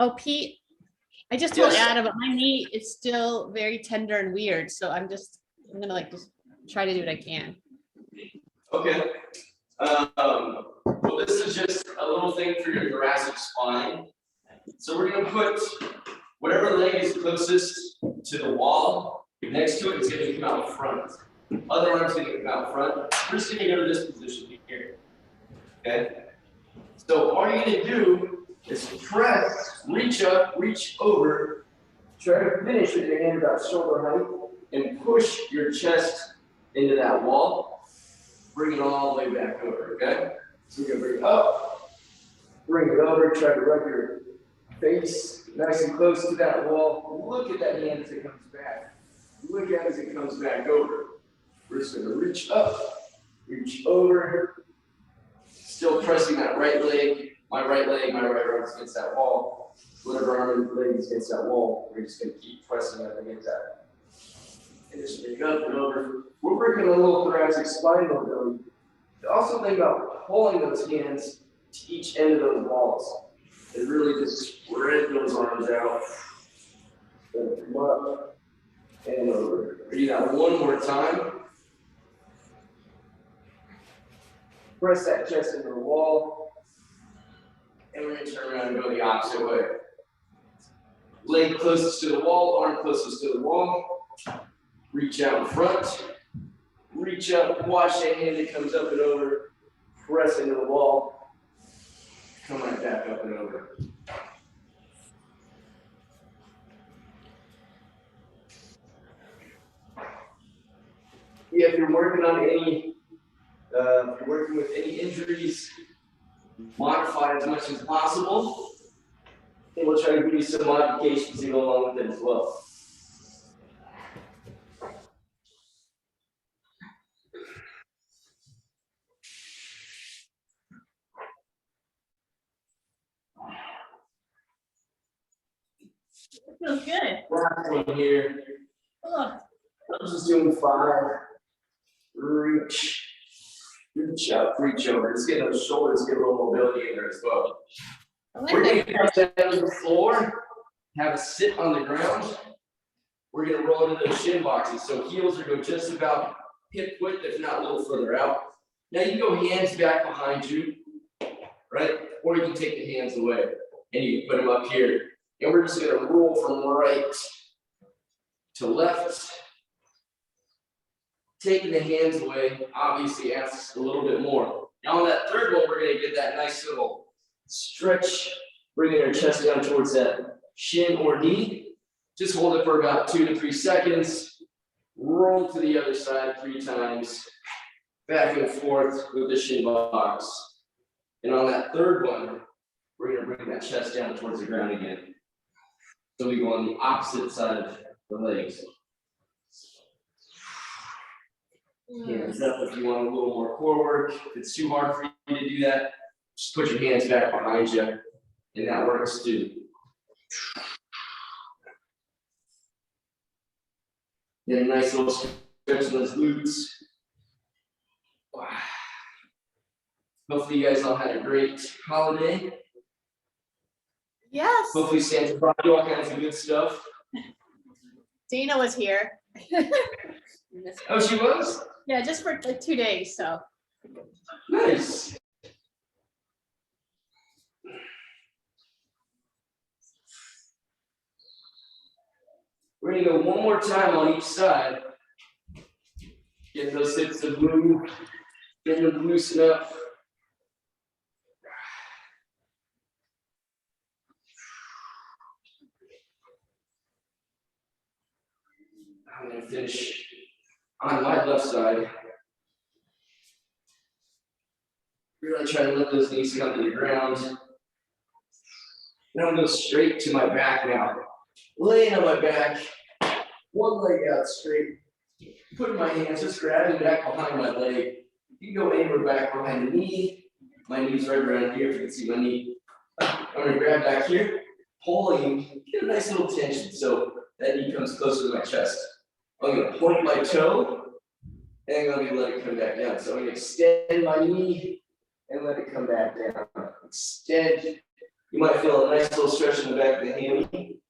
Oh, Pete, I just told Yes. Adam, but my knee is still very tender and weird, so I'm gonna like just try to do what I can. Okay. Well, this is just a little thing for your thoracic spine. So we're gonna put whatever leg is closest to the wall next to it is gonna come out front. Other arm's gonna come out front. We're just gonna go to this position here. Okay. So all you're gonna do is press, reach up, reach over, try to finish with your hand about shoulder height, and push your chest into that wall. Bring it all the way back over, okay? So you're gonna bring it up, bring it over, try to rub your face nice and close to that wall. Look at that hand as it comes back. Look at it as it comes back over. We're just gonna reach up, reach over, still pressing that right leg, my right arm is against that wall. Whatever arm and leg is against that wall, we're just gonna keep pressing up against that. And just bring up and over. We're working on a little thoracic spine mobility. Also think about pulling those hands to each end of those walls. And really just spread those arms out. And come up and over. Do that one more time. Press that chest into the wall. And we're gonna turn around and go the opposite way. Leg closest to the wall, arm closest to the wall. Reach out in front. Reach up, watch that hand that comes up and over. Press into the wall. Come right back up and over. Yeah, if you're working on any, if you're working with any injuries, modify as much as possible. And we'll try to give you some modifications to go along with it as well. It feels good. Last one here. Ugh. I'm just doing 5. Reach up, reach over. Just get those shoulders, get a little mobility in there as well. We're I going to press down to the floor, have a sit on the ground. We're going to roll into those shin boxes. So heels are go just about hip width, if not a little further out. Now you can go hands back behind you, right? Or you can take the hands away and you can put them up here. And we're just going to roll from right to left. Taking the hands away obviously asks a little bit more. Now on that third one, we're going to get that nice little stretch, bringing our chest down towards that shin or knee. Just hold it for about 2 to 3 seconds. Roll to the other side 3 times. Back and forth with the shin box. And on that third one, we're going to bring that chest down towards the ground again. So we go on the opposite side of the legs. Hands up if you want a little more core work. If it's too hard for you to do that, just put your hands back behind you, and that works too. Get a nice little stretch in those glutes. Wow. Hopefully you guys all had a great holiday. Yes. Hopefully Santa brought you all kinds of good stuff. Dana was here. Oh, she was? Yeah, just for like 2 days, so. Nice. We're gonna go one more time on each side. Get those hips to move, get them to loosen up. I'm gonna finish on my left side. Really try to let those knees come to the ground. And I'm gonna go straight to my back now. Laying on my back, one leg out straight. Putting my hands, just grabbing back behind my leg. You can go anywhere back behind the knee. My knee's right around here, if you can see my knee. I'm gonna grab back here, pulling, get a nice little tension so that knee comes closer to my chest. I'm gonna point my toe, and I'm gonna let it come back down. So I'm gonna extend my knee and let it come back down. Extend, You might feel a nice little stretch in the back of the hammy.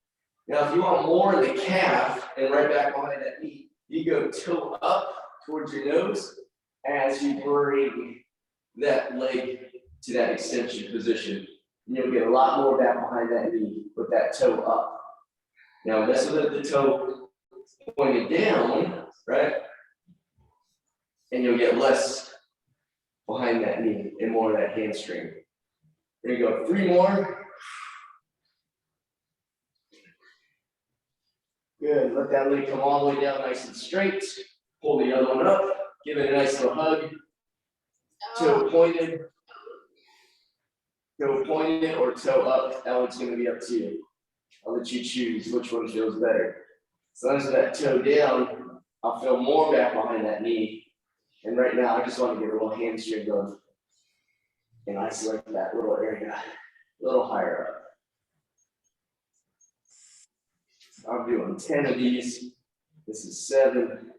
Now, if you want more in the calf and right back behind that knee, you go toe up towards your nose as you bring that leg to that extension position. And you'll get a lot more back behind that knee with that toe up. Now, that's with the toe pointed down, right? And you'll get less behind that knee and more of that hamstring. There you go, 3 more. Good, let that leg come all the way down nice and straight. Pull the other one up, give it a nice little hug. Toe pointed or toe up, that one's gonna be up to you. I'll let you choose which one feels better. So as that toe down, I'll feel more back behind that knee. And right now, I just want to get a little hamstring going and isolate that little area a little higher up. I'm doing 10 of these. This is 7,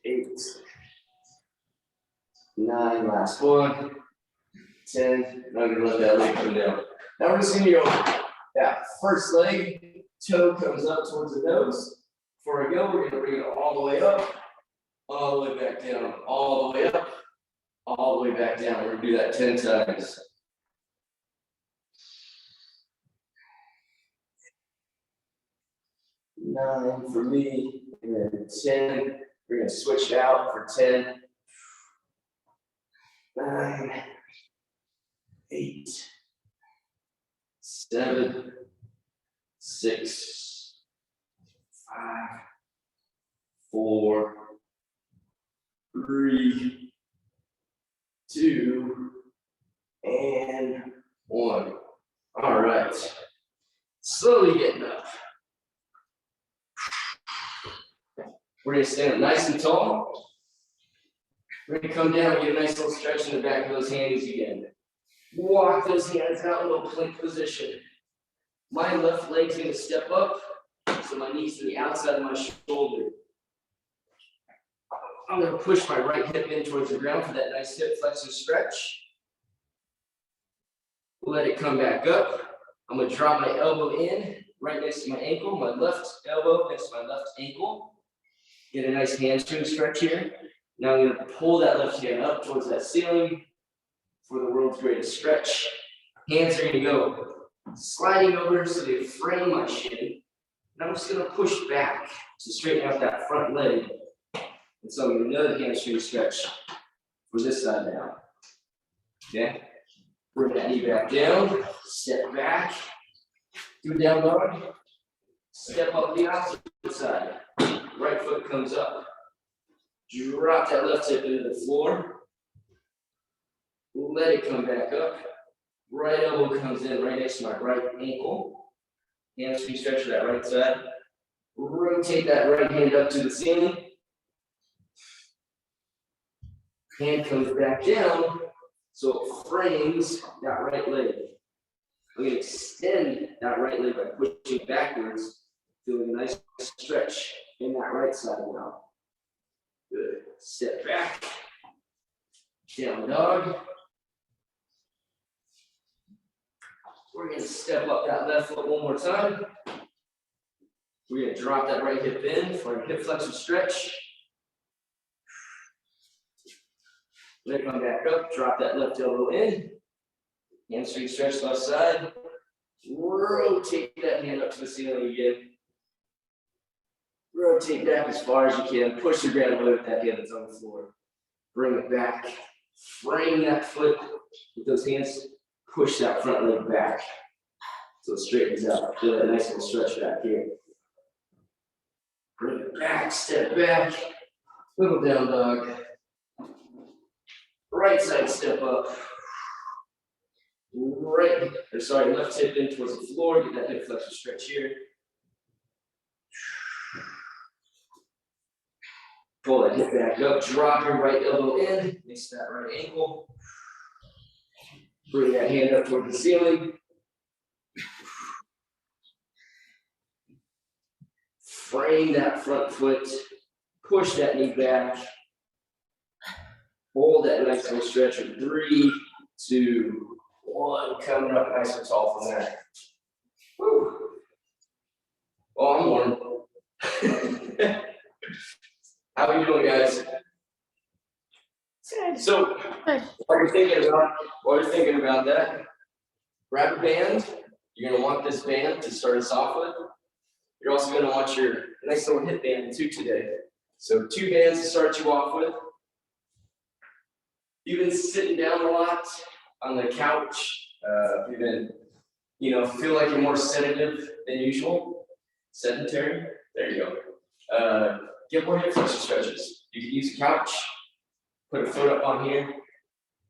8, 9, last one, 10. Now I'm gonna let that leg come down. Now we're just gonna go that first leg, toe comes up towards the nose. Before I go, we're gonna bring it all the way up, all the way back down, all the way up, all the way back down. We're gonna do that 10 times. 9 for me, and then 10. We're gonna switch it out for 10. 9, 8, 7, 6, 5, 4, 3, 2, and 1. All right. Slowly getting up. We're gonna stand up nice and tall. We're gonna come down and get a nice little stretch in the back of those hands again. Walk those hands out in a little plank position. My left leg's gonna step up, so my knees to the outside of my shoulder. I'm gonna push my right hip in towards the ground for that nice hip flexor stretch. Let it come back up. I'm gonna drop my elbow in right next to my ankle, my left elbow next to my left ankle. Get a nice hamstring stretch here. Now I'm gonna pull that left hand up towards that ceiling for the world's greatest stretch. Hands are gonna go sliding over so they frame my shin. And I'm just gonna push back to straighten out that front leg. And so I'm gonna do another hamstring stretch for this side now. Okay? Bring that knee back down, step back, do a down dog, step up the opposite side. Right foot comes up. Drop that left hip into the floor. Let it come back up. Right elbow comes in right next to my right ankle. Hamstring stretch for that right side. Rotate that right hand up to the ceiling. Hand comes back down so it frames that right leg. I'm going to extend that right leg by pushing backwards, feeling a nice stretch in that right side now. Good. Step back. Down dog. We're going to step up that left foot one more time. We're going to drop that right hip in for a hip flexor stretch. Let it come back up. Drop that left elbow in. Hamstring stretch left side. Rotate that hand up to the ceiling again. Rotate back as far as you can. Push the ground away with that hand that's on the floor. Bring it back. Frame that foot with those hands. Push that front leg back so it straightens out. Feel that nice little stretch back here. Bring it back, step back. Little down dog. Right side step up. Left hip in towards the floor. Get that hip flexor stretch here. Pull that hip back up. Drop your right elbow in. Next to that right ankle. Bring that hand up toward the ceiling. Frame that front foot. Push that knee back. Hold that nice little stretch in 3, 2, 1. coming up nice and tall from there. Woo. Well, I'm warm. How are you doing, guys? Good. So, Good. while you're thinking about that, grab a band. You're gonna want this band to start us off with. You're also gonna want your nice little hip band too today. So 2 bands to start you off with. You've been sitting down a lot on the couch. You've been, feel like you're more sedative than usual. Sedentary. There you go. Get more hip flexor stretches. You can use a couch. Put a foot up on here.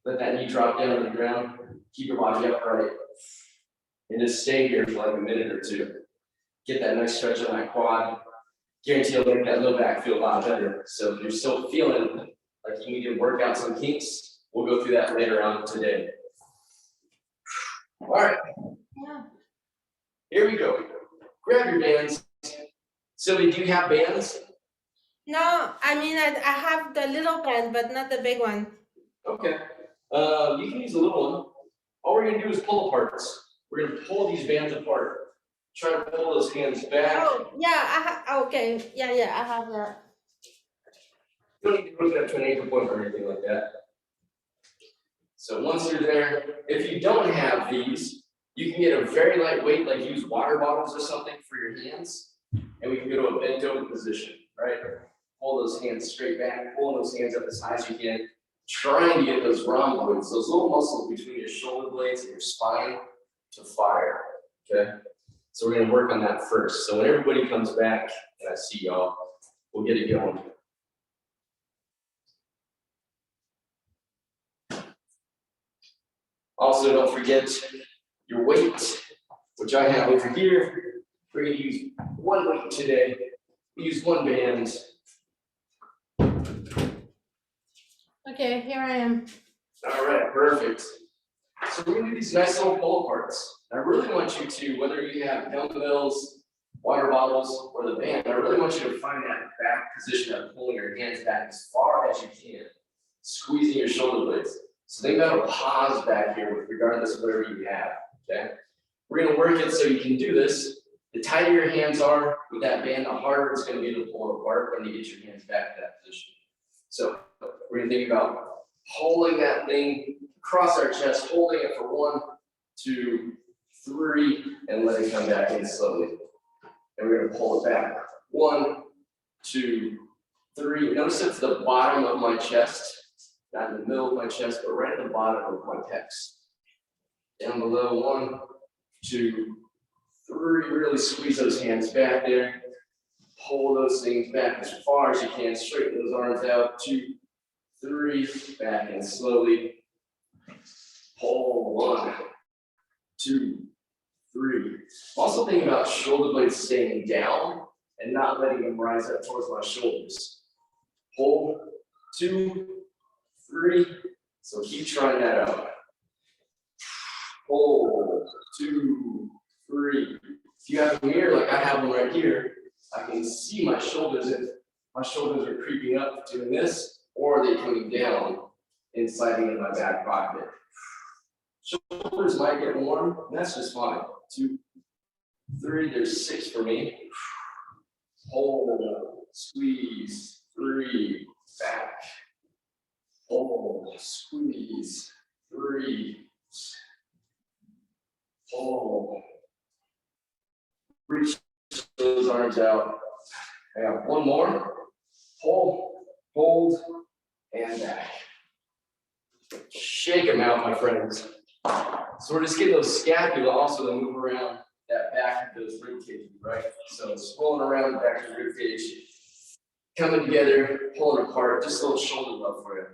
Let that knee drop down to the ground. Keep your body upright. And just stay here for like a minute or 2. Get that nice stretch on that quad. Guarantee you'll make that low back feel a lot better. So if you're still feeling like you need to work out some kinks, we'll go through that later on today. All right. Yeah. Here we go. Grab your bands. Sylvia, do you have bands? No, I mean, I have the little band, but not the big one. Okay. You can use a little one. All we're gonna do is pull aparts. We're gonna pull these bands apart. Try to pull those hands back. Oh, yeah, okay, yeah, I have that. You don't need to hook it up to an ankle point or anything like that. So once you're there, if you don't have these, you can get a very light weight, like use water bottles or something for your hands, and we can go to a bent over position, right? Pull those hands straight back, pull those hands up as high as you can, trying to get those rhomboids, those little muscles between your shoulder blades and your spine to fire, okay? So we're gonna work on that first. So when everybody comes back, and I see y'all, we'll get it going. Also, don't forget your weight, which I have over here. We're gonna use 1 weight today. We use 1 band. Okay, here I am. All right, perfect. So we're gonna do these nice little pull aparts. I really want you to, whether you have dumbbells, water bottles, or the band, I really want you to find that back position of pulling your hands back as far as you can, squeezing your shoulder blades. So think about a pause back here regardless of whatever you have, okay? We're gonna work it so you can do this. The tighter your hands are with that band, the harder it's gonna be to pull apart when you get your hands back to that position. So we're gonna think about holding that thing across our chest, holding it for 1, 2, 3, and let it come back in slowly. And we're gonna pull it back. 1, 2, 3. Notice it's the bottom of my chest, not in the middle of my chest, but right at the bottom of my pecs. Down below, 1, 2, 3. Really squeeze those hands back there. Pull those things back as far as you can. Straighten those arms out. 2, 3. Back in slowly. Pull. 1, 2, 3. Also think about shoulder blades staying down and not letting them rise up towards my shoulders. Pull. 2, 3. So keep trying that out. Pull. 2, 3. If you have a mirror like I have one right here, I can see my shoulders if my shoulders are creeping up doing this, or are they coming down and sliding in my back pocket. Shoulders might get warm, and that's just fine. 2, 3, there's 6 for me. Hold, squeeze, 3, back. Hold, squeeze, 3. Hold. Reach those arms out. I got 1 more. Pull, hold, and back. Shake them out, my friends. So we're just getting those scapula also to move around that back of those rib cages, right? So it's rolling around the back of the rib cage, coming together, pulling apart, just a little shoulder love for you.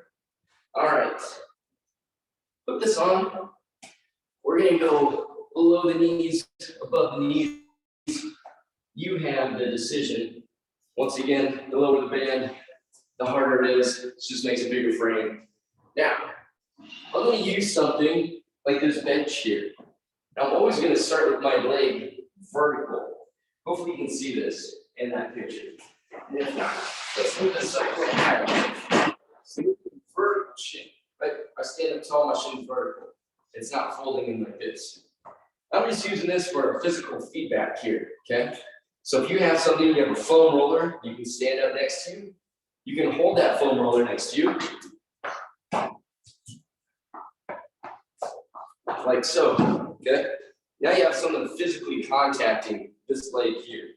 All right. Put this on. We're gonna go below the knees, above the knees. You have the decision. Once again, the lower the band, the harder it is. It just makes a bigger frame. Now, I'm going to use something like this bench here. Now, I'm always going to start with my leg vertical. Hopefully you can see this in that picture. And if not, let's move this up a little higher. See, vertical shin, right? I stand up tall, my shin's vertical. It's not folding in like this. I'm just using this for physical feedback here, okay? So if you have something, you have a foam roller, you can stand up next to you. You can hold that foam roller next to you. Like so, okay? Now you have someone physically contacting this leg here.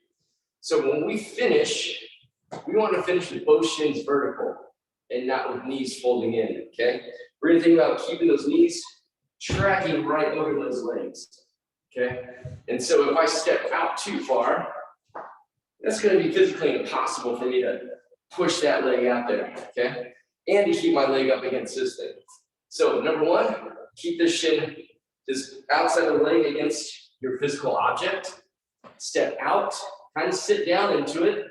So when we finish, we want to finish with both shins vertical and not with knees folding in, okay? We're gonna think about keeping those knees tracking right over those legs, okay? And so if I step out too far, that's gonna be physically impossible for me to push that leg out there, okay? And to keep my leg up against this thing. So number one, keep this shin just outside of the leg against your physical object. Step out, kind of sit down into it.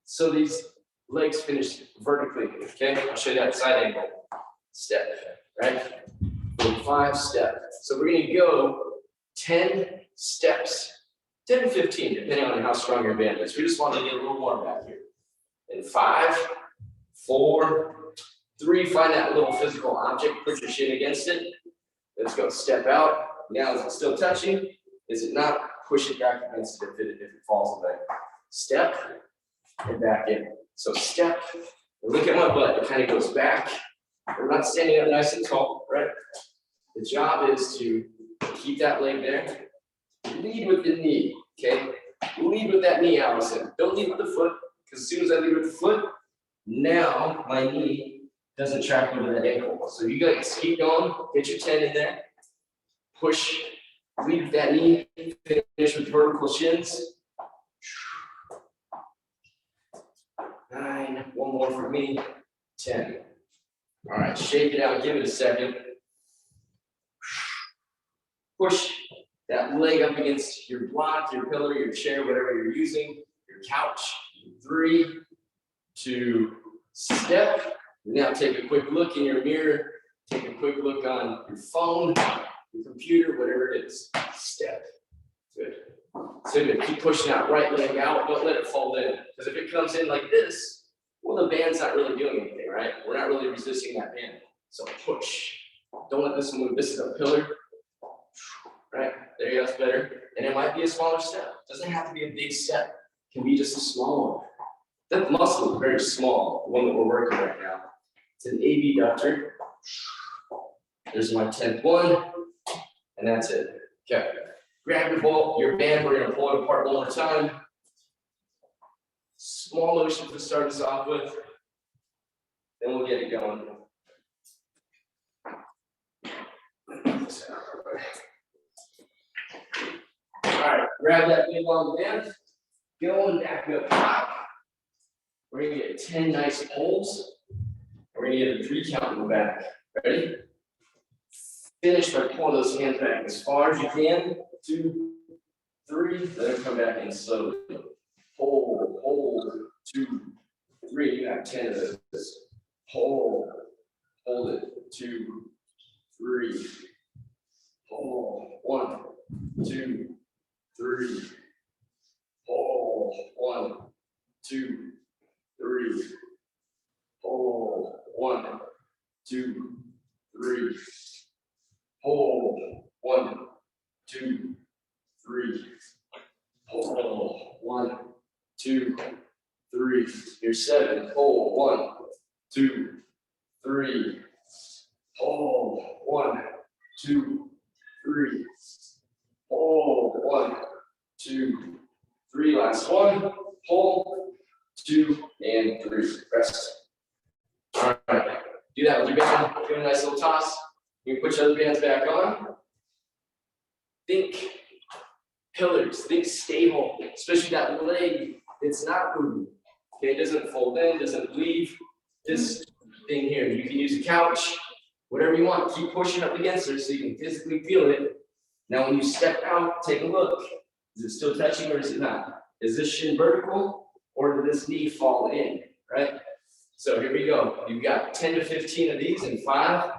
So these legs finish vertically, okay? I'll show you that side angle. Step, right? 5 step. So we're gonna go 10 steps, 10 to 15, depending on how strong your band is. We just want to get a little more back here. In 5, 4, 3, find that little physical object, put your shin against it. Let's go, step out. Now, is it still touching? Is it not? Push it back against it if it falls away. Step and back in. So step, look at my butt, it kind of goes back. We're not standing up nice and tall, right? The job is to keep that leg there. Lead with the knee, okay? Lead with that knee, Allison. Don't lead with the foot, because as soon as I lead with the foot, now my knee doesn't track over that ankle. So you guys keep going, get your 10 in there. Push, lead with that knee, finish with vertical shins. 9, one more for me, 10. All right, shake it out, give it a second. Push that leg up against your block, your pillar, your chair, whatever you're using, your couch. 3, 2, step. Now take a quick look in your mirror, take a quick look on your phone, your computer, whatever it is. Step. Good. So good. Keep pushing that right leg out. Don't let it fold in. Because if it comes in like this, well, the band's not really doing anything, right? We're not really resisting that band. So push. Don't let this move. This is a pillar. Right? There you go. That's better. And it might be a smaller step. It doesn't have to be a big step. It can be just a small one. That muscle is very small, the one that we're working right now. It's an abductor. There's my 10th one. And that's it. Okay. Grab your band, we're gonna pull it apart one more time. Small motion to start us off with. Then we'll get it going. All right, grab that big long band. Going back up top. We're gonna get 10 nice pulls. We're gonna get a 3 count in the back. Ready? Finish by pulling those hands back as far as you can. 2, 3, then come back in slowly. Hold, 2, 3. You have 10 of those. Hold it. 2, 3. Hold. 1, 2, 3. Hold. 1, 2, 3. Hold. 1, 2, 3. Hold. 1, 2, 3. Hold. 1, 2, 3. Here's 7. Hold. 1, 2, 3. Hold. 1, 2, 3. Hold. 1, 2, 3. Last one. Hold. 2 and 3. Rest. All right. Do that with your band. Give it a nice little toss. You can put your other bands back on. Think pillars, think stable, especially that leg. It's not moving. Okay, it doesn't fold in, doesn't leave. This thing here, you can use a couch, whatever you want. Keep pushing up against it so you can physically feel it. Now, when you step out, take a look. Is it still touching or is it not? Is this shin vertical or did this knee fall in? Right? So here we go. You've got 10 to 15 of these in 5,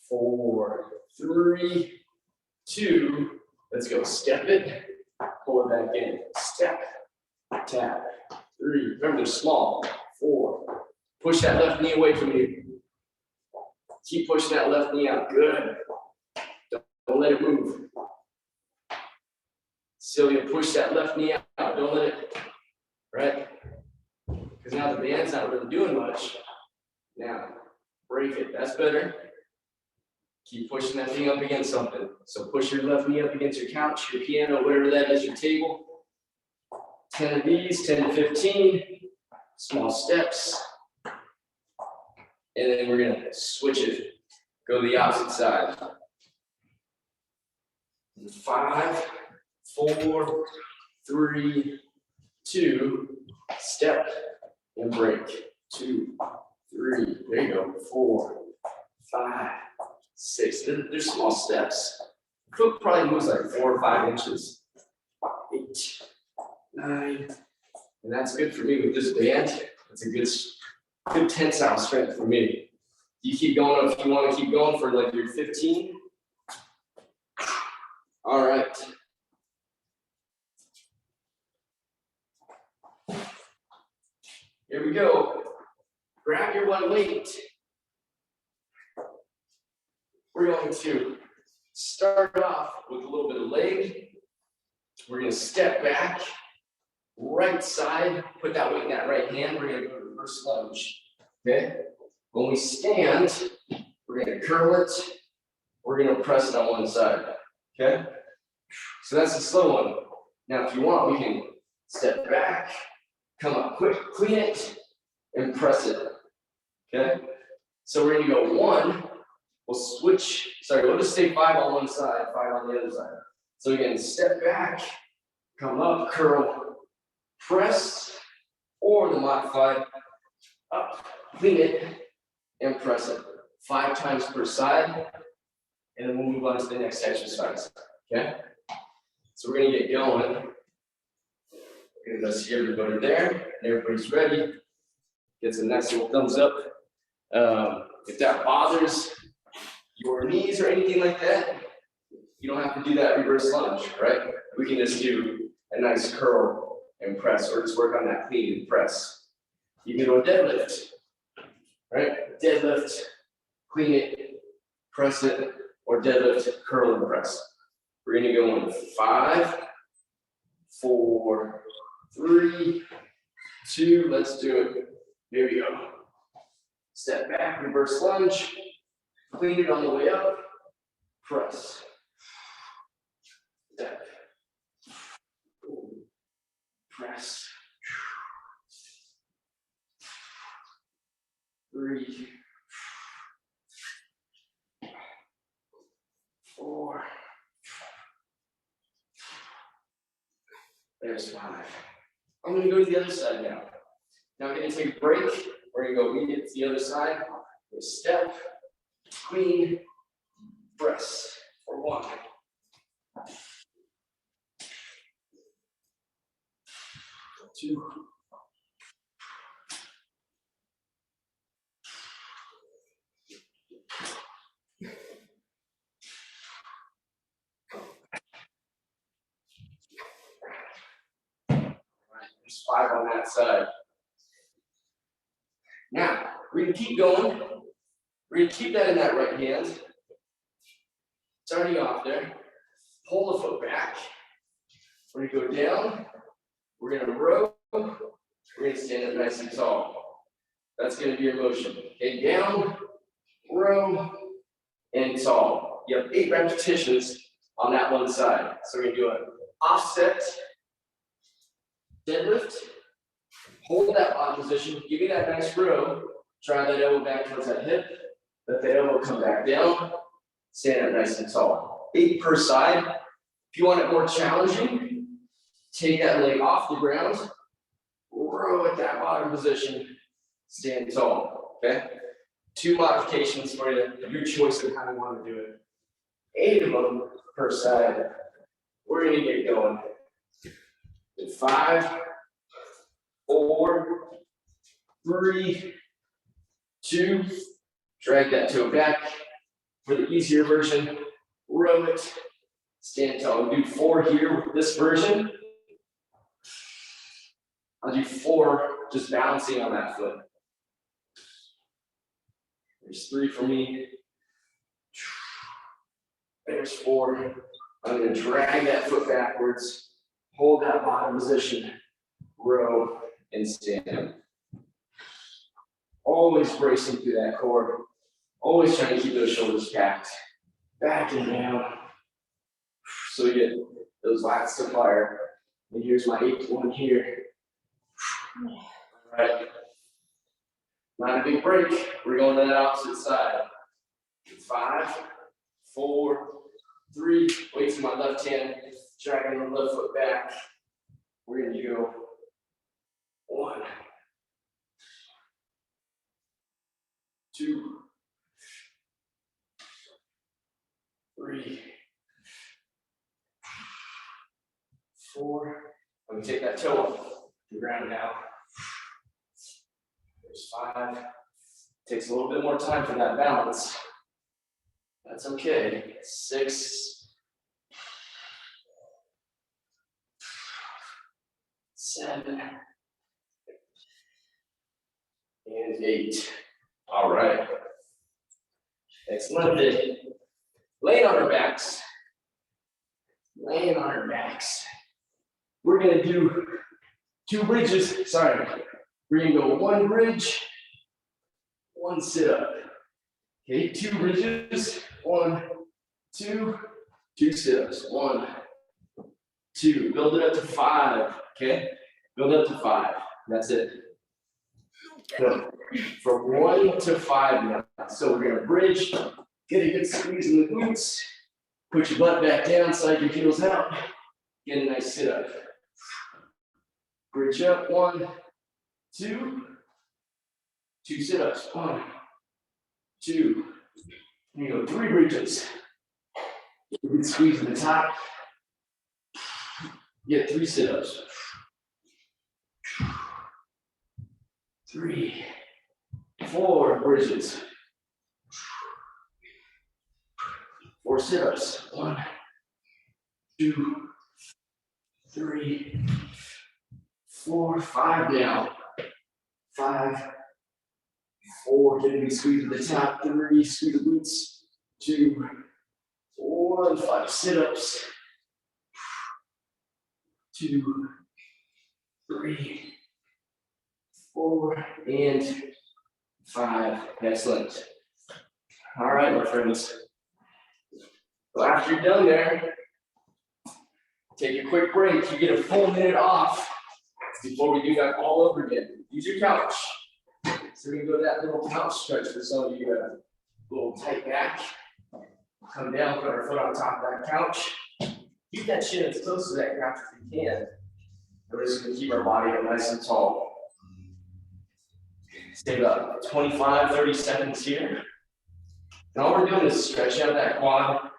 4, 3, 2. Let's go. Step it. Pull it back in. Step. Tap. 3. Remember, they're small. 4. Push that left knee away from you. Keep pushing that left knee out. Good. Don't let it move. Still gonna push that left knee out, don't let it, right? Because now the band's not really doing much. Now, break it, that's better. Keep pushing that thing up against something. So push your left knee up against your couch, your piano, whatever that is, your table. 10 of these, 10 to 15, small steps. And then we're gonna switch it, go the opposite side. 5, 4, 3, 2, step and break. 2, 3, there you go. 4, 5, 6. They're small steps. Foot probably moves like 4 or 5 inches. 8, 9, and that's good for me with this band. It's a good tensile strength for me. You keep going if you want to keep going for like your 15. All right. Here we go. Grab your one weight. We're going to start off with a little bit of leg. We're going to step back, right side, put that weight in that right hand. We're going to go to reverse lunge. Okay? When we stand, we're going to curl it. We're going to press it on one side. Okay? So that's the slow one. Now, if you want, we can step back, come up quick, clean it, and press it. Okay? So we're going to go 1. We'll switch. Sorry, we'll just stay 5 on one side, 5 on the other side. So again, step back, come up, curl, press, or the modified, up, clean it, and press it. 5 times per side, and then we'll move on to the next exercise. Okay? So we're gonna get going. We're gonna see everybody there, and everybody's ready. Get some nice little thumbs up. If that bothers your knees or anything like that, you don't have to do that reverse lunge, right? We can just do a nice curl and press, or just work on that clean and press. You can do a deadlift, right? Deadlift, clean it, press it, or deadlift, curl and press. We're gonna go in 5, 4, 3, 2, let's do it. Here we go. Step back, reverse lunge, clean it on the way up, press. Step. Press. 3, 4. There's 5. I'm going to go to the other side now. Now I'm going to take a break. We're going to go immediately to the other side. Step, clean, press for 1. 2. 5 on that side. Now, we're going to keep going. We're going to keep that in that right hand. Starting off there. Pull the foot back. We're going to go down. We're going to row. We're going to stand up nice and tall. That's going to be your motion. Okay, down, row, and tall. You have 8 repetitions on that one side. So we're going to do an offset deadlift. Hold that bottom position. Give me that nice row. Drive that elbow back towards that hip. Let the elbow come back down. Stand up nice and tall. 8 per side. If you want it more challenging, take that leg off the ground. Row at that bottom position. Stand tall. Okay? 2 modifications for you. Your choice of how you want to do it. 8 of them per side. We're going to get going. 5, 4, 3, 2. Drag that toe back. For the easier version, row it. Stand tall. We'll do 4 here with this version. I'll do 4 just balancing on that foot. There's 3 for me. There's 4. I'm gonna drag that foot backwards, hold that bottom position, row, and stand. Always bracing through that core. Always trying to keep those shoulders packed. Back and down. So we get those lats to fire. And here's my 8th one here. All right. Not a big break. We're going to that opposite side. 5, 4, 3. Weight to my left hand. Dragging the left foot back. We're going to go 1, 2, 3, 4. Let me take that toe off the ground now. There's 5. Takes a little bit more time for that balance. That's okay. 6, 7, and 8. All right. Excellent. Laying on our backs. Laying on our backs. We're gonna do 2 bridges. Sorry. We're gonna go 1 bridge, 1 sit up. Okay, 2 bridges. 1, 2, 2 sit ups. 1, 2. Build it up to 5. Okay, build it up to 5. That's it. So, from 1 to 5 now. So we're gonna bridge, get a good squeeze in the glutes, put your butt back down, slide your heels out, get a nice sit up. Bridge up, 1, 2, 2 sit ups, 1, 2, and you go 3 bridges. Good squeeze at the top, get 3 sit ups. 3, 4 bridges. 4 sit-ups. 1, 2, 3, 4, 5 now. 5, 4, get a big squeeze at the top. 3, squeeze the glutes. 2, 1, 5 sit-ups. 2, 3, 4, and 5. Excellent. All right, my friends. So after you're done there, take a quick break. You get a full minute off before we do that all over again. Use your couch. So we can go to that little couch stretch for some of you who have a little tight back. Come down, put our foot on top of that couch. Keep that chin as close to that couch as you can. We're just going to keep our body up nice and tall. Stay about 25, 30 seconds here. And all we're doing is stretching out that quad,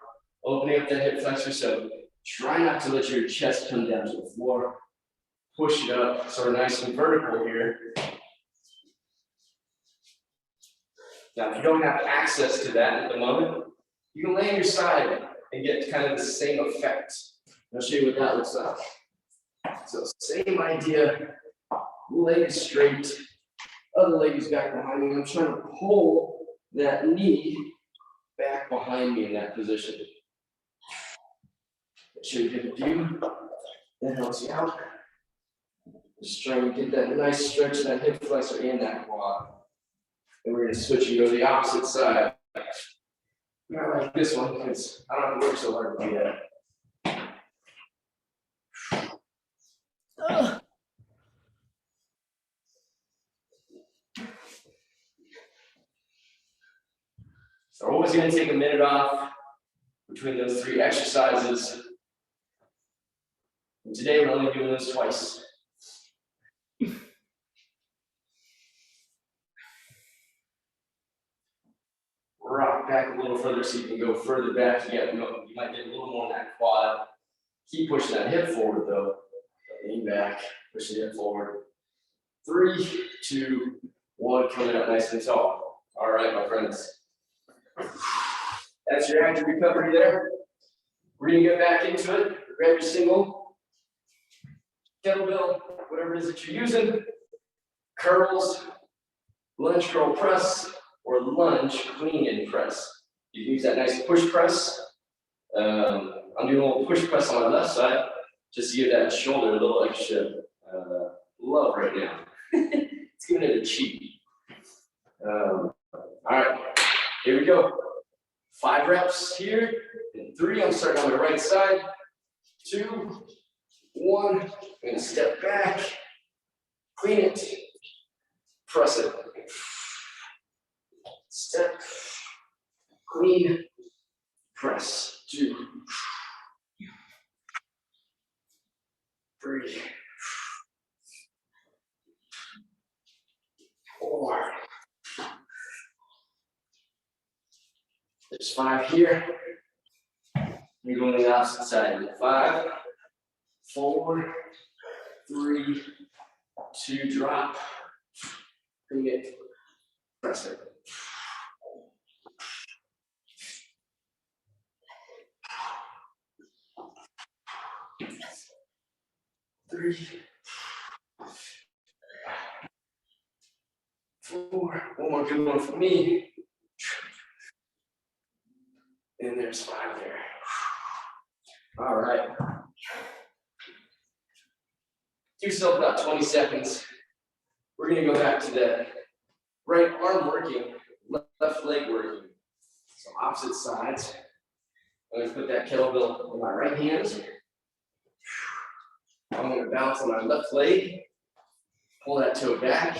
opening up that hip flexor. So try not to let your chest come down to the floor. Push it up, sort of nice and vertical here. Now, if you don't have access to that at the moment, you can lay on your side and get kind of the same effect. I'll show you what that looks like. So same idea, leg straight, other leg is back behind me. I'm trying to pull that knee back behind me in that position. Make sure you get a view. That helps you out. Just trying to get that nice stretch of that hip flexor and that quad. And we're going to switch and go to the opposite side. Not like this one, because I don't have to work so hard to do that. So we're always going to take a minute off between those 3 exercises. And today we're only doing this twice. Rock back a little further so you can go further back. You might get a little more in that quad. Keep pushing that hip forward though. Lean back, push the hip forward. 3, 2, 1, coming up nice and tall. All right, my friends. That's your active recovery there. We're gonna get back into it. Grab your single, kettlebell, whatever it is that you're using. Curls, lunge curl press, or lunge clean and press. You can use that nice push press, I'm doing a little push press on my left side, just to give that shoulder a little extra love right now. It's giving it a cheek. All right, here we go. 5 reps here, and 3. I'm starting on the right side. 2, 1. I'm gonna step back, clean it, press it. Step, clean, press. 2, 3, 4. There's 5 here. You're going to the opposite side. 5, 4, 3, 2, drop. Bring it, press it. 3, 4. One more good one for me. And there's 5 there. All right. Give yourself about 20 seconds. We're gonna go back to that right arm working, left leg working. So opposite sides. I'm gonna put that kettlebell on my right hand. I'm gonna balance on my left leg. Pull that toe back.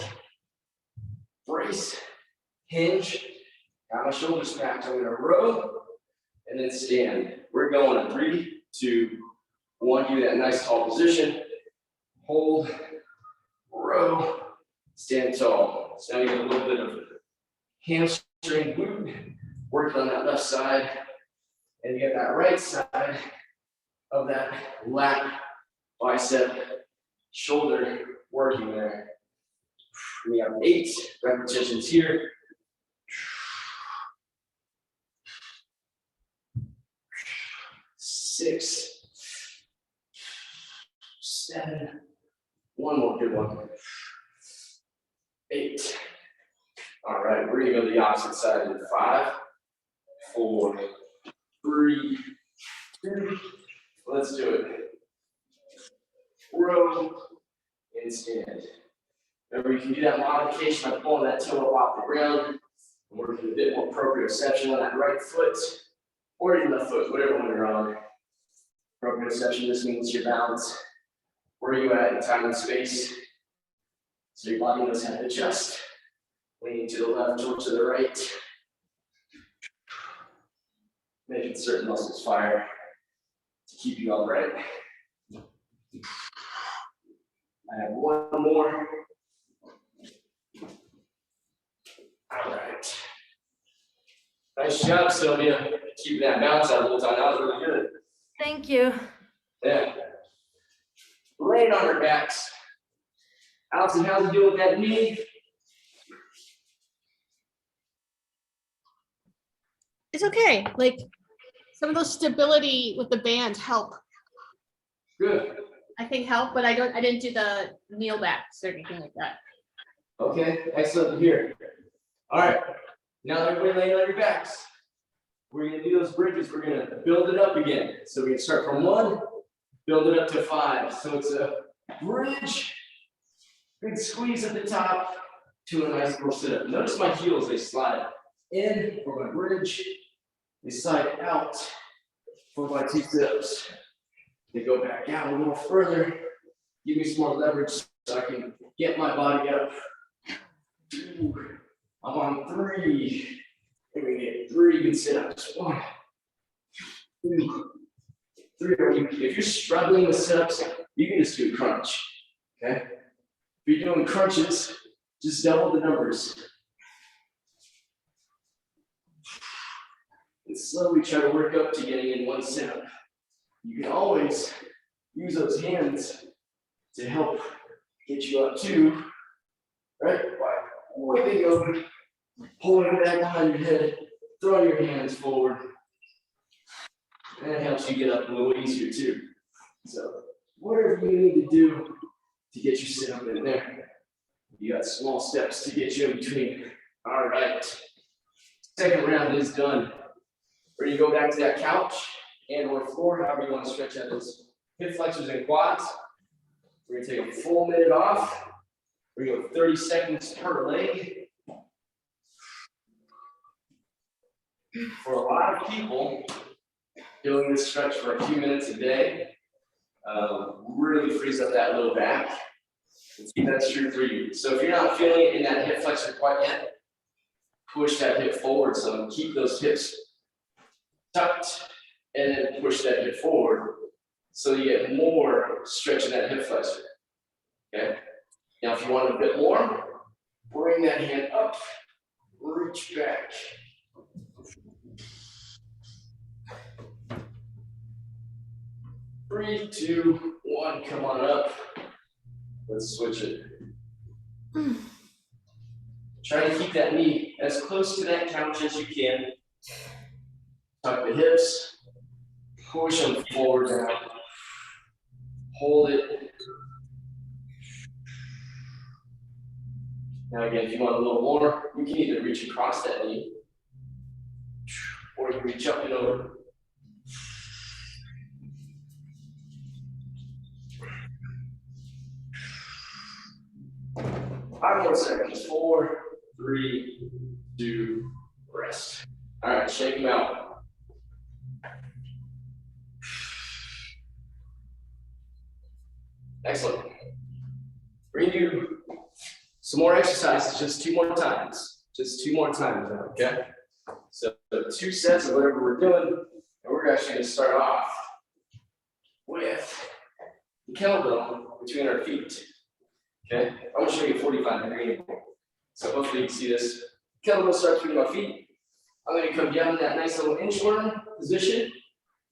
Brace, hinge. Got my shoulders back. I'm gonna row and then stand. We're going in 3, 2, 1. Give you that nice tall position. Hold, row, stand tall. So now you get a little bit of hamstring glute working on that left side. And you get that right side of that lat, bicep, shoulder working there. We have 8 repetitions here. 6, 7, one more good one. 8. All right, we're gonna go to the opposite side in 5, 4, 3, 2. Let's do it. Row and stand. Remember, you can do that modification by pulling that toe up off the ground. And working a bit more proprioception on that right foot or your left foot, whatever one you're on. Proprioception just means your balance. Where are you at in time and space? So your body knows how to adjust. Leaning to the left or to the right. Making certain muscles fire to keep you all right. I have one more. All right. Nice job, Sylvia. Keeping that balance out the whole time. That was really good. Thank you. Yeah. Laying on our backs. Allison, how's it doing with that knee? It's okay. Like some of those stability with the band help. Good. I think help, but I didn't do the kneel backs or anything like that. Okay, excellent to hear. All right, now that everybody laying on your backs, we're gonna do those bridges. We're gonna build it up again. So we're gonna start from 1, build it up to 5. So it's a bridge, big squeeze at the top to a nice little sit up. Notice my heels, they slide in for my bridge. They slide out for my 2 sit-ups. They go back out a little further, give me some more leverage so I can get my body up. 2, I'm on 3. Let me get 3 good sit-ups. 1, 2, 3. If you're struggling with sit-ups, you can just do a crunch. Okay? If you're doing crunches, just double the numbers. And slowly try to work up to getting in 1 sit-up. You can always use those hands to help get you up too, right? By whipping over, pulling it back behind your head, throwing your hands forward. And that helps you get up a little easier too. So whatever you need to do to get you sit up in there. You got small steps to get you in between. All right. Second round is done. We're gonna go back to that couch and or floor, however you want to stretch out those hip flexors and quads. We're gonna take a full minute off. We're gonna go 30 seconds per leg. For a lot of people, doing this stretch for a few minutes a day really frees up that low back. Let's see if that's true for you. So if you're not feeling it in that hip flexor quite yet, push that hip forward some. Keep those hips tucked and then push that hip forward so you get more stretch in that hip flexor. Okay? Now if you want a bit more, bring that hand up, reach back. Three, two, one, come on up. Let's switch it. Try to keep that knee as close to that couch as you can. Tuck the hips, push them forward now. Hold it. Now again, if you want a little more, you can either reach across that knee or you can reach up and over. Five more seconds. 4, 3, 2, rest. All right, shake them out. Excellent. We're gonna do some more exercises, just 2 more times. Just 2 more times now, okay? So 2 sets of whatever we're doing, and we're actually gonna start off with the kettlebell between our feet. Okay, I want to show you a 45-degree angle. So hopefully you can see this. Kettlebell starts between my feet. I'm going to come down to that nice little inchworm position.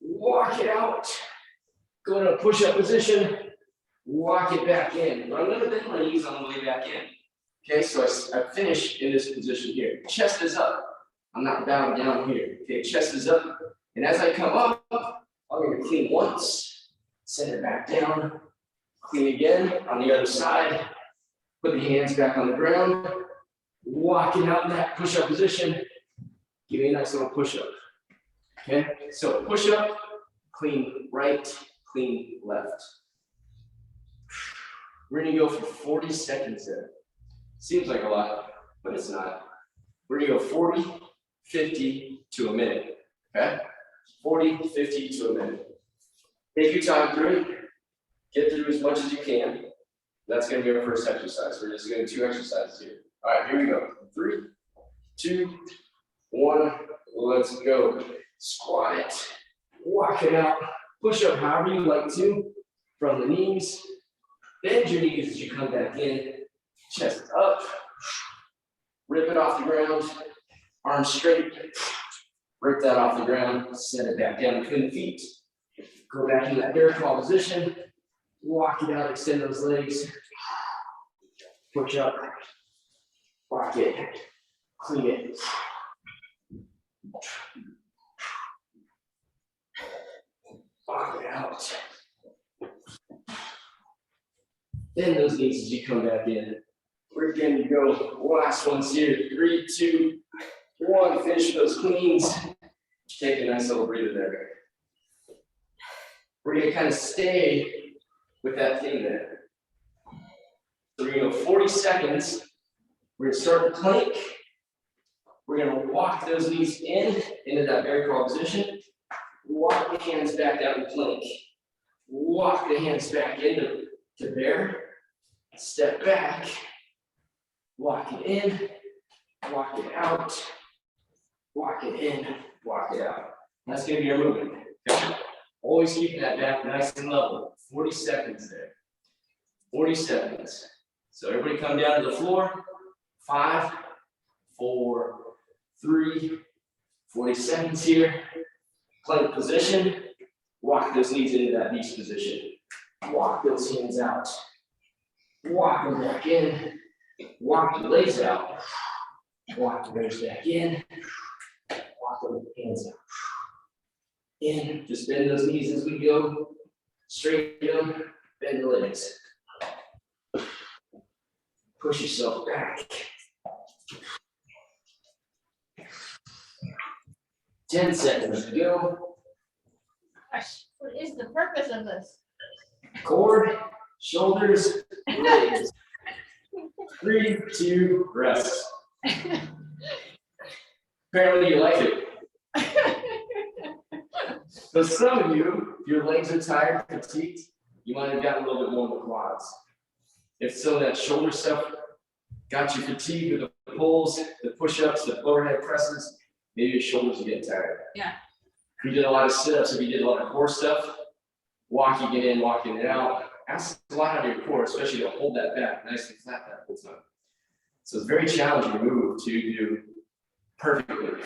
Walk it out. Go to a push-up position. Walk it back in. But I'm going to bend my knees on the way back in. Okay, so I finish in this position here. Chest is up. I'm not bowing down here. Okay, chest is up. And as I come up, I'm going to clean once. Send it back down. Clean again on the other side. Put the hands back on the ground. Walking out in that push-up position. Give me a nice little push-up. Okay, so push-up, clean right, clean left. We're gonna go for 40 seconds there. Seems like a lot, but it's not. We're gonna go 40, 50 to a minute. Okay, 40, 50 to a minute. Take your time through it. Get through as much as you can. That's going to be our first exercise. We're just going to do 2 exercises here. All right, here we go. 3, 2, 1. Let's go. Squat it. Walk it out. Push up however you like to from the knees. Bend your knees as you come back in. Chest up. Rip it off the ground. Arms straight. Rip that off the ground. Set it back down between the feet. Go back in that bear claw position. Walk it out, extend those legs. Push up. Walk it. Clean it. Walk it out. Bend those knees as you come back in. We're going to go last ones here. 3, 2, 1. Finish those cleans. Take a nice little breather there. We're going to kind of stay with that thing there. So we're going to go 40 seconds. We're going to start the plank. We're going to walk those knees into that bear crawl position. Walk the hands back down to plank. Walk the hands back into bear. Step back. Walk it in. Walk it out. Walk it in. Walk it out. That's going to be our movement. Okay? Always keeping that back nice and level. 40 seconds there. 40 seconds. So everybody come down to the floor. 5, 4, 3, 40 seconds here. Plank position. Walk those knees into that beach position. Walk those hands out. Walk them back in. Walk the legs out. Walk the legs back in. Walk the hands out. In, just bend those knees as we go. Straighten them, bend the legs. Push yourself back. 10 seconds to go. gosh, what is the purpose of this? Core, shoulders, legs. 3, 2, rest. Apparently you like it. So some of you, if your legs are tired, fatigued, you might have gotten a little bit more in the quads. If some of that shoulder stuff got you fatigued with the pulls, the push-ups, the overhead presses, maybe your shoulders are getting tired. Yeah. If you did a lot of sit-ups, if you did a lot of core stuff, walking it in, walking it out, asks a lot out of your core, especially to hold that back nice and flat that whole time. So it's very challenging move to do perfectly.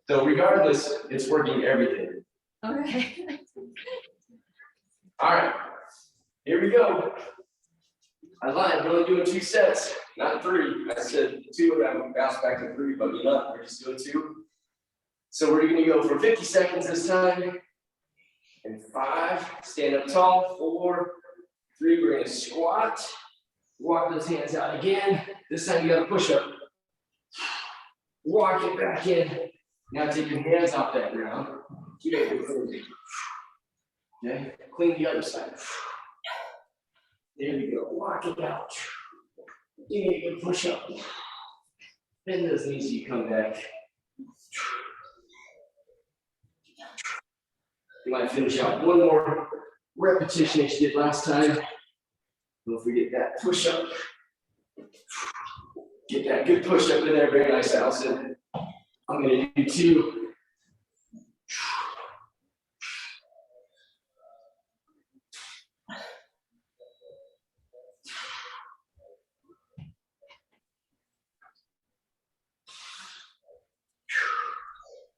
So regardless, it's working everything. Okay. All right, here we go. I lied, we're only doing 2 sets, not 3. I said 2 and I bounced back to 3, but you know, we're just doing 2. So we're gonna go for 50 seconds this time. And 5, stand up tall, 4, 3, we're gonna squat. Walk those hands out again. This time you gotta push up. Walk it back in. Now take your hands off that ground. Keep it moving. Okay, clean the other side. There we go, walk it out. Give me a good push up. Bend those knees as you come back. You might finish out one more repetition as you did last time. Don't forget that push up. Get that good push up in there, very nice, Allison. I'm gonna do 2.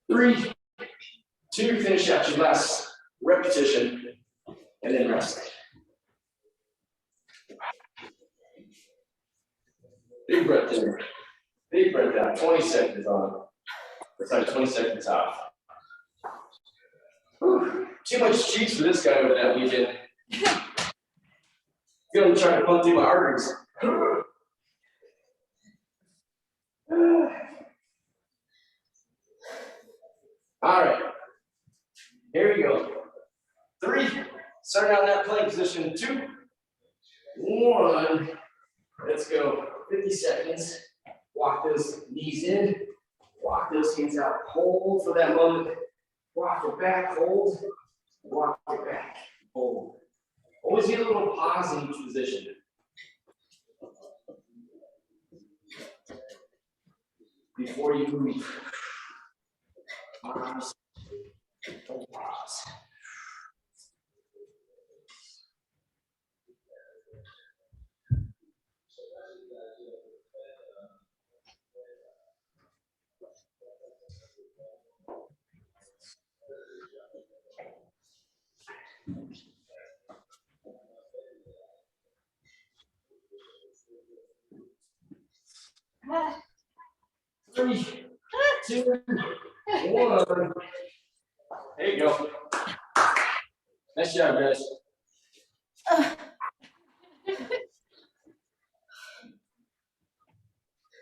Three, 2, finish out your last repetition, and then rest. Big breath in, big breath out, 20 seconds on. Sorry, 20 seconds off. Whew. Too much cheeks for this guy over that weekend. Gonna try to pump through my arteries. All right, here we go. 3, starting out in that plank position. 2, 1, let's go. 50 seconds. Walk those knees in, walk those hands out, hold for that moment. Walk it back, hold, walk it back, hold. Always get a little pause in each position. Before you move. Pause. Pause. Three, 2, 1. There you go. Nice job, guys.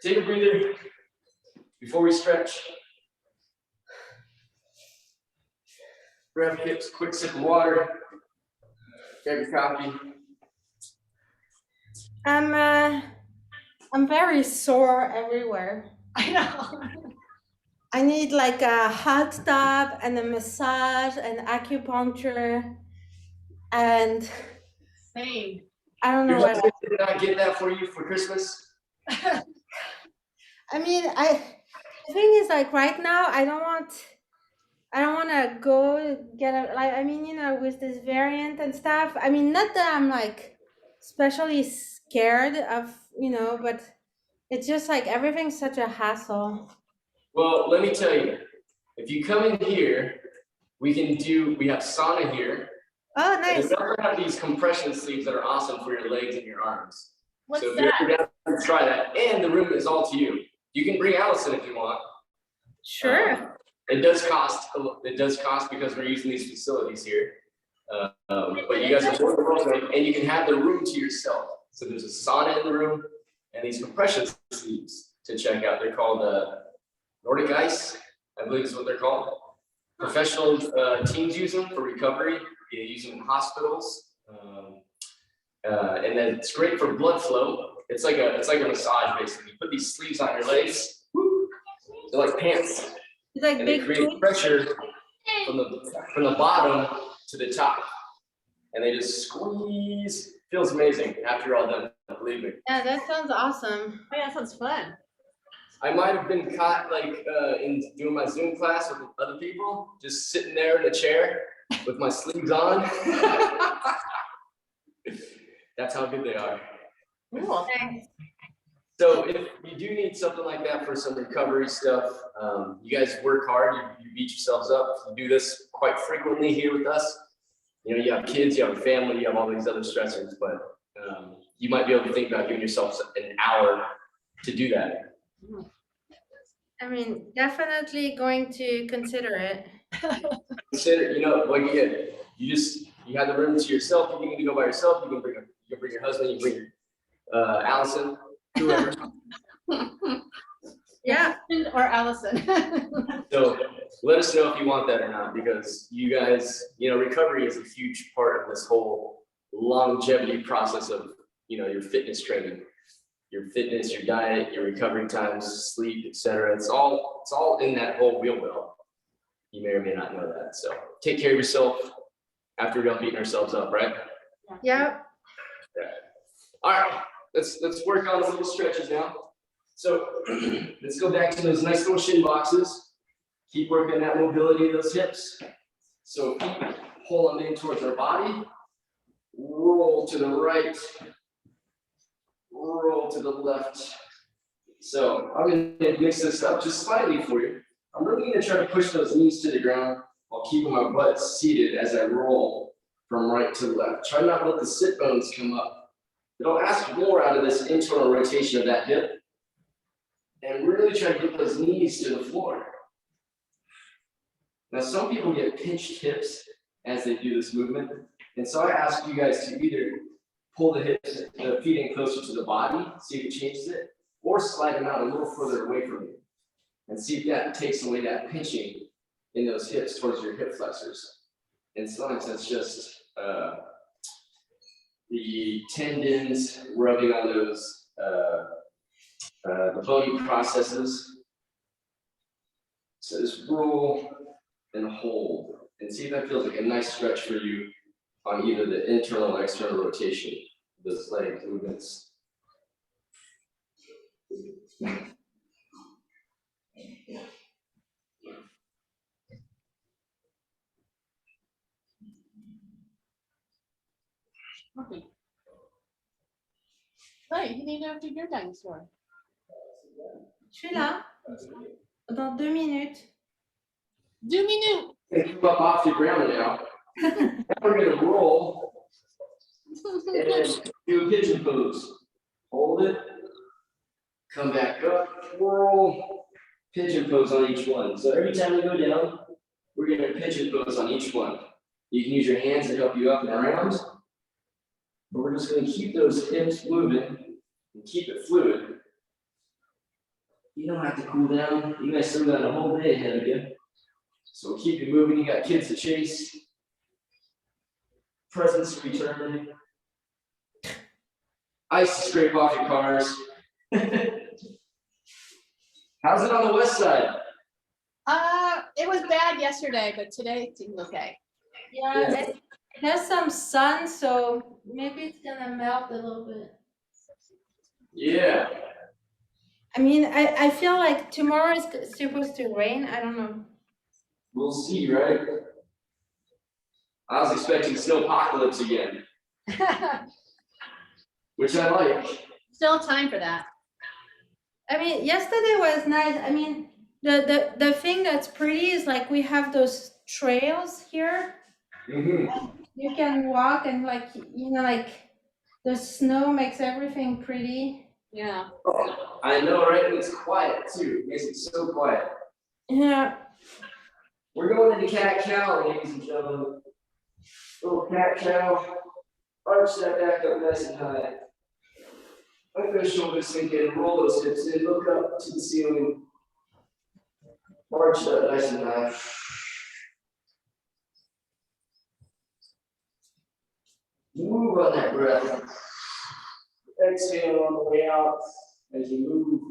Take a breather before we stretch. Grab a quick sip of water. Grab your coffee. I'm very sore everywhere. I know. I need like a hot tub and a massage and acupuncture, and Same. I don't know Your what. husband did not get that for you for Christmas? I mean, the thing is, like, right now, I don't want to go get a, like, I mean, you know, with this variant and stuff. I mean, not that I'm like especially scared of, you know, but it's just like everything's such a hassle. Well, let me tell you, if you come in here, we have sauna here. Oh, And nice. we also have these compression sleeves that are awesome for your legs and your arms. What's So if that? you're down, try that. And the room is all to you. You can bring Allison if you want. Sure. It does cost because we're using these facilities here. But you guys are more than welcome, and you can have the room to yourself. So there's a sauna in the room and these compression sleeves to check out. They're called Nordic Ice, I believe is what they're called. Professional teams use them for recovery. You use them in hospitals. And then it's great for blood flow. It's like a massage basically. You put these sleeves on your legs. They're like pants. It's like And they big create boots. pressure from the bottom to the top. And they just squeeze. Feels amazing after you're all done, believe me. Yeah, that sounds awesome. Oh, yeah, sounds fun. I might have been caught like in doing my Zoom class with other people, just sitting there in a chair with my sleeves on. That's how good they are. Cool. Thanks. So if you do need something like that for some recovery stuff, you guys work hard, you beat yourselves up. You do this quite frequently here with us. You know, you have kids, you have a family, you have all these other stressors, but you might be able to think about giving yourself an hour to do that. I mean, definitely going to consider it. Consider, you know, like you have the room to yourself. You can go by yourself. You can bring your husband. You bring Allison, whoever. Yeah. Or Allison. So let us know if you want that or not, because you guys, you know, recovery is a huge part of this whole longevity process of, you know, your fitness training, your fitness, your diet, your recovery times, sleep, etc. It's all in that whole wheel well. You may or may not know that. So take care of yourself after we're done beating ourselves up, right? Yep. All right, let's work on the little stretches now. So let's go back to those nice little shin boxes. Keep working that mobility of those hips. So pull them in towards our body. Roll to the right. Roll to the left. So I'm going to mix this up just slightly for you. I'm really going to try to push those knees to the ground while keeping my butt seated as I roll from right to left. Try not to let the sit bones come up. It'll ask more out of this internal rotation of that hip. And really try to get those knees to the floor. Now, some people get pinched hips as they do this movement. And so I ask you guys to either pull the hips, the feet in closer to the body, see if it changes it, or slide them out a little further away from you. And see if that takes away that pinching in those hips towards your hip flexors. And sometimes that's just the tendons rubbing on those the bony processes. So just roll and hold and see if that feels like a nice stretch for you on either the internal or external rotation of those leg movements. Okay. Right, you need to do your dinosaur. Je suis là. Dans 2 minutes. 2 minutes. Come up off the ground now. Now we're gonna roll and do a pigeon pose. Hold it, come back up, roll, pigeon pose on each one. So every time we go down, we're gonna pigeon pose on each one. You can use your hands to help you up and around, but we're just gonna keep those hips moving and keep it fluid. You don't have to cool down. You guys still got a whole day ahead of you. So keep it moving. You got kids to chase. Presents to return. Ice to scrape off your cars. How's it on the west side? It was bad yesterday, but today it seems okay. Yeah, it has some sun, so maybe it's gonna melt a little bit. Yeah. I mean, I feel like tomorrow is supposed to rain. I don't know. We'll see, right? I was expecting snowpocalypse again, which I like. Still time for that. I mean, yesterday was nice. I mean, the thing that's pretty is like we have those trails here. Mm-hmm. You can walk and like, you know, like the snow makes everything pretty. Yeah. Oh, I know, right? And it's quiet too. It makes it so quiet. Yeah. We're going into cat cow, ladies and gentlemen. Little cat cow. Arch that back up nice and high. Let those shoulders sink in, roll those hips in, look up to the ceiling. Arch that nice and high. Move on that breath. Exhale on the way out as you move.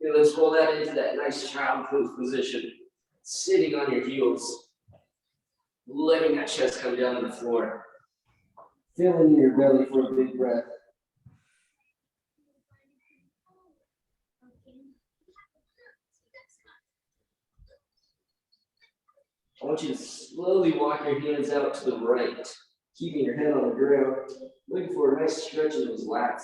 Okay, let's roll that into that nice child pose position. Sitting on your heels. Letting that chest come down to the floor. Feeling in your belly for a big breath. I want you to slowly walk your hands out to the right, keeping your head on the ground, looking for a nice stretch in those lats.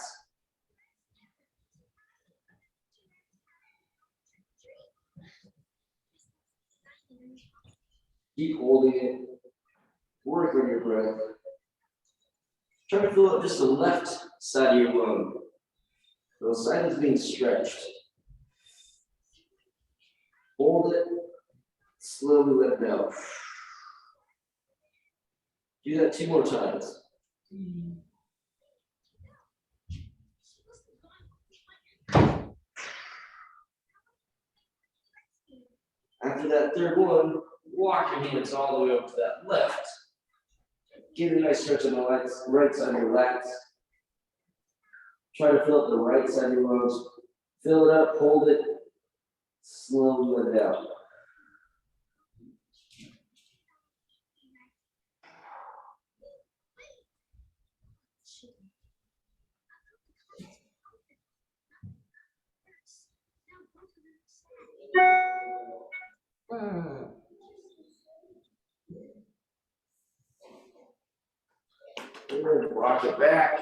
Keep holding it. Work on your breath. Try to fill up just the left side of your lung. The side is being stretched. Hold it. Slowly let it out. Do that 2 more times. After that third one, walk your hands all the way up to that left. Give it a nice stretch on the right side of your lats. Try to fill up the right side of your lungs. Fill it up, hold it, slowly let it out. Good. Rock it back.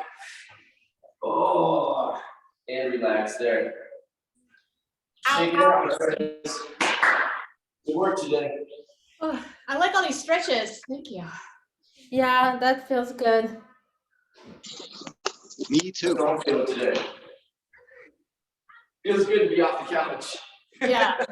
Oh, and relax there. Shake it out. Good work today. Oh, I like all these stretches. Thank you. Yeah, that feels good. Me too. How do you feel today? Feels good to be off the couch. Yeah.